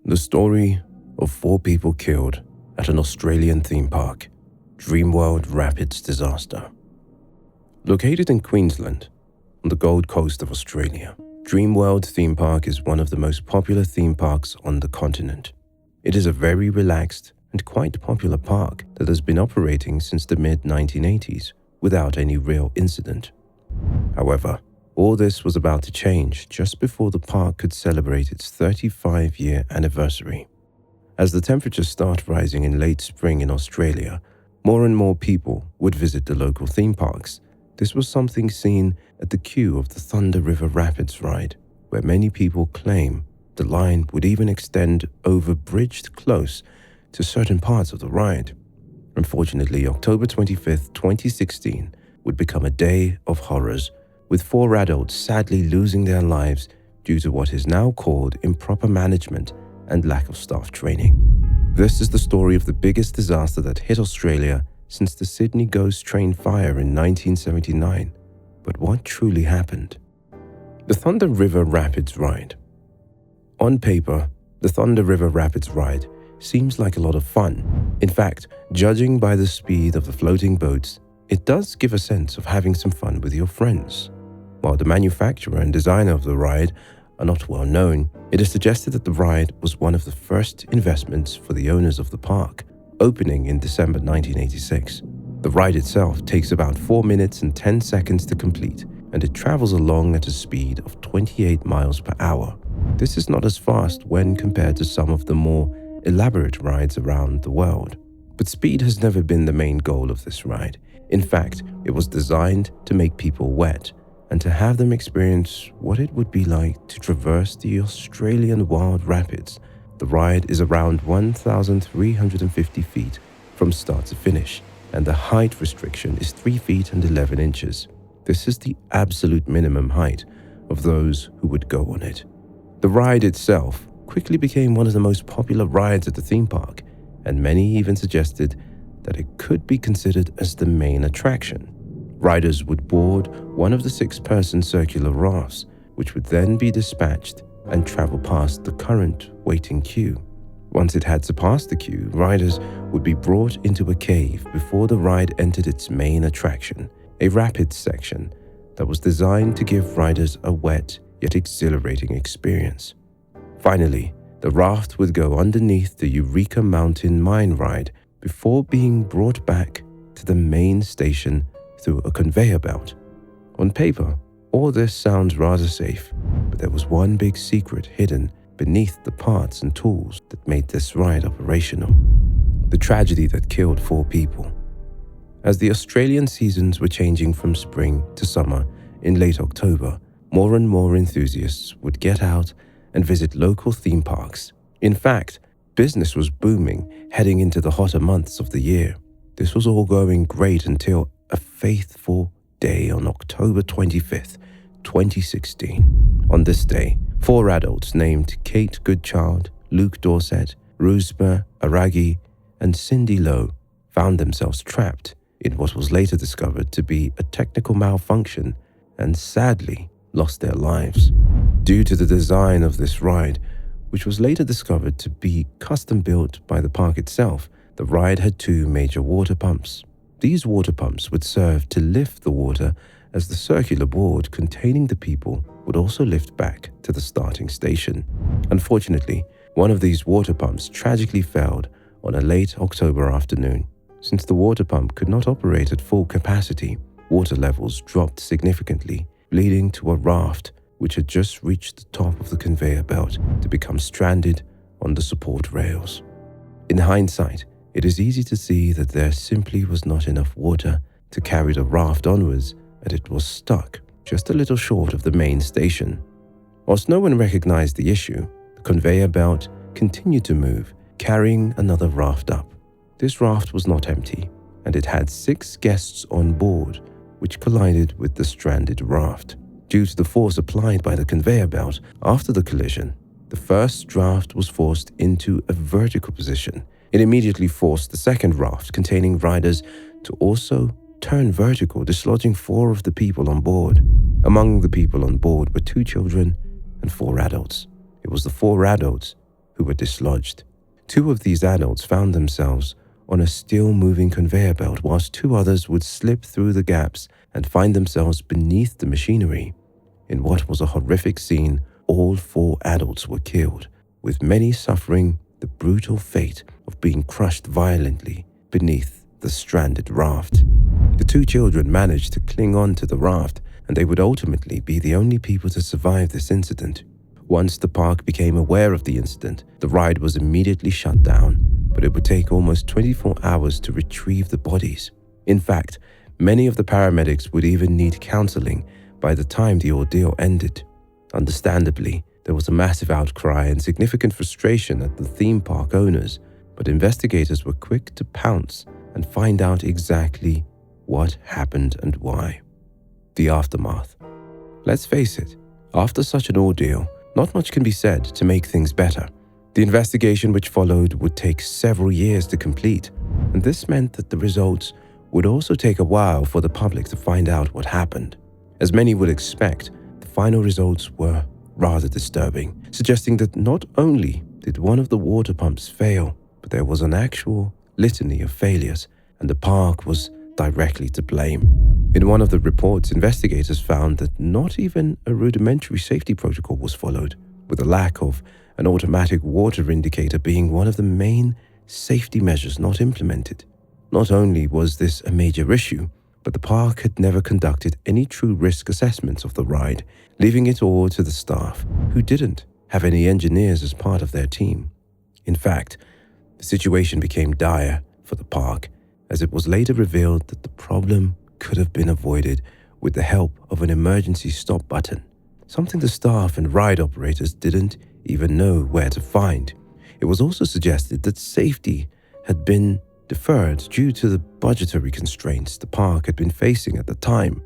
The story of 4 people killed at an Australian theme park, Dreamworld Rapids disaster. Located in Queensland, on the Gold Coast of Australia, Dreamworld Theme Park is one of the most popular theme parks on the continent. It is a very relaxed and quite popular park that has been operating since the mid-1980s without any real incident. However, all this was about to change just before the park could celebrate its 35-year anniversary. As the temperatures start rising in late spring in Australia, more and more people would visit the local theme parks. This was something seen at the queue of the Thunder River Rapids ride, where many people claim the line would even extend over bridged close to certain parts of the ride. Unfortunately, October 25th, 2016 would become a day of horrors, with 4 adults sadly losing their lives due to what is now called improper management and lack of staff training. This is the story of the biggest disaster that hit Australia since the Sydney Ghost Train fire in 1979. But what truly happened? The Thunder River Rapids Ride. On paper, the Thunder River Rapids Ride seems like a lot of fun. In fact, judging by the speed of the floating boats, it does give a sense of having some fun with your friends. While the manufacturer and designer of the ride are not well known, it is suggested that the ride was one of the first investments for the owners of the park, opening in December 1986. The ride itself takes about 4 minutes and 10 seconds to complete, and it travels along at a speed of 28 miles per hour. This is not as fast when compared to some of the more elaborate rides around the world. But speed has never been the main goal of this ride. In fact, it was designed to make people wet, and to have them experience what it would be like to traverse the Australian wild rapids. The ride is around 1,350 feet from start to finish, and the height restriction is 3 feet and 11 inches. This is the absolute minimum height of those who would go on it. The ride itself quickly became one of the most popular rides at the theme park, and many even suggested that it could be considered as the main attraction. Riders would board one of the 6-person circular rafts, which would then be dispatched and travel past the current waiting queue. Once it had surpassed the queue, riders would be brought into a cave before the ride entered its main attraction, a rapids section that was designed to give riders a wet yet exhilarating experience. Finally, the raft would go underneath the Eureka Mountain mine ride before being brought back to the main station through a conveyor belt. On paper, all this sounds rather safe, but there was one big secret hidden beneath the parts and tools that made this ride operational. The tragedy that killed 4 people. As the Australian seasons were changing from spring to summer in late October, more and more enthusiasts would get out and visit local theme parks. In fact, business was booming heading into the hotter months of the year. This was all going great until a fateful day on October 25th, 2016. On this day, 4 adults named Kate Goodchild, Luke Dorsett, Roozbeh Araghi, and Cindy Lowe found themselves trapped in what was later discovered to be a technical malfunction and sadly lost their lives. Due to the design of this ride, which was later discovered to be custom-built by the park itself, the ride had 2 major water pumps. These water pumps would serve to lift the water as the circular board containing the people would also lift back to the starting station. Unfortunately, one of these water pumps tragically failed on a late October afternoon. Since the water pump could not operate at full capacity, water levels dropped significantly, leading to a raft which had just reached the top of the conveyor belt to become stranded on the support rails. In hindsight, it is easy to see that there simply was not enough water to carry the raft onwards, and it was stuck just a little short of the main station. Whilst no one recognized the issue, the conveyor belt continued to move, carrying another raft up. This raft was not empty, and it had 6 guests on board, which collided with the stranded raft. Due to the force applied by the conveyor belt after the collision, the first raft was forced into a vertical position. It immediately forced the second raft containing riders to also turn vertical, dislodging 4 of the people on board. Among the people on board were 2 children and 4 adults. It was the 4 adults who were dislodged. 2 of these adults found themselves on a still-moving conveyor belt, whilst 2 others would slip through the gaps and find themselves beneath the machinery. In what was a horrific scene, all 4 adults were killed, with many suffering the brutal fate of being crushed violently beneath the stranded raft. The 2 children managed to cling on to the raft, and they would ultimately be the only people to survive this incident. Once the park became aware of the incident, the ride was immediately shut down, but it would take almost 24 hours to retrieve the bodies. In fact, many of the paramedics would even need counseling by the time the ordeal ended. Understandably, there was a massive outcry and significant frustration at the theme park owners, but investigators were quick to pounce and find out exactly what happened and why. The aftermath. Let's face it, after such an ordeal, not much can be said to make things better. The investigation which followed would take several years to complete, and this meant that the results would also take a while for the public to find out what happened. As many would expect, the final results were rather disturbing, suggesting that not only did one of the water pumps fail, but there was an actual litany of failures, and the park was directly to blame. In one of the reports, investigators found that not even a rudimentary safety protocol was followed, with a lack of an automatic water indicator being one of the main safety measures not implemented. Not only was this a major issue, but the park had never conducted any true risk assessments of the ride, leaving it all to the staff, who didn't have any engineers as part of their team. In fact, the situation became dire for the park, as it was later revealed that the problem could have been avoided with the help of an emergency stop button, something the staff and ride operators didn't even know where to find. It was also suggested that safety had been deferred due to the budgetary constraints the park had been facing at the time.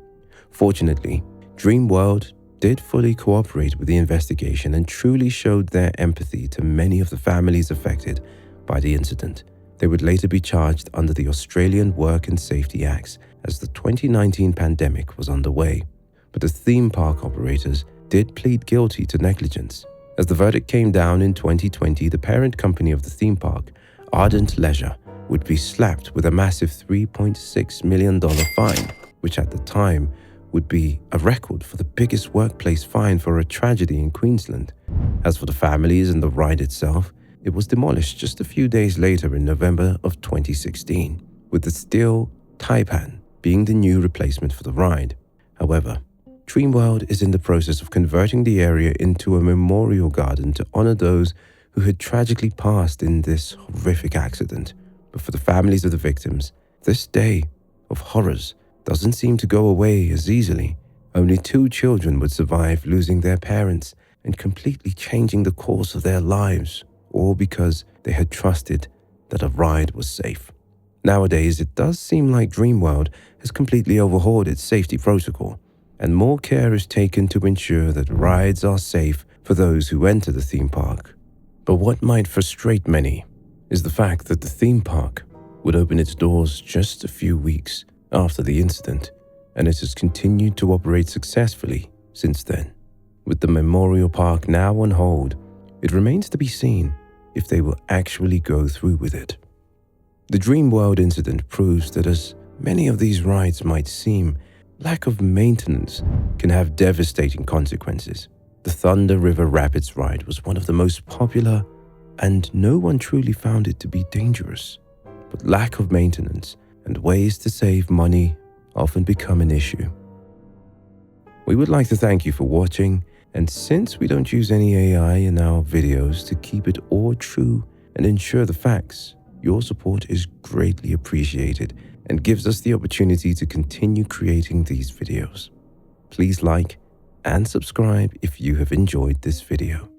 Fortunately, Dreamworld did fully cooperate with the investigation and truly showed their empathy to many of the families affected by the incident. They would later be charged under the Australian Work and Safety Acts as the 2019 pandemic was underway. But the theme park operators did plead guilty to negligence. As the verdict came down in 2020, the parent company of the theme park, Ardent Leisure, would be slapped with a massive $3.6 million fine, which at the time would be a record for the biggest workplace fine for a tragedy in Queensland. As for the families and the ride itself, it was demolished just a few days later in November of 2016, with the steel taipan being the new replacement for the ride. However, Dreamworld is in the process of converting the area into a memorial garden to honor those who had tragically passed in this horrific accident. But for the families of the victims, this day of horrors doesn't seem to go away as easily. Only 2 children would survive losing their parents and completely changing the course of their lives, all because they had trusted that a ride was safe. Nowadays, it does seem like Dreamworld has completely overhauled its safety protocol, and more care is taken to ensure that rides are safe for those who enter the theme park. But what might frustrate many is the fact that the theme park would open its doors just a few weeks after the incident, and it has continued to operate successfully since then. With the memorial park now on hold, it remains to be seen if they will actually go through with it. The Dreamworld incident proves that as many of these rides might seem, lack of maintenance can have devastating consequences. The Thunder River Rapids ride was one of the most popular, and no one truly found it to be dangerous. But lack of maintenance and ways to save money often become an issue. We would like to thank you for watching, and since we don't use any AI in our videos to keep it all true and ensure the facts, your support is greatly appreciated and gives us the opportunity to continue creating these videos. Please like and subscribe if you have enjoyed this video.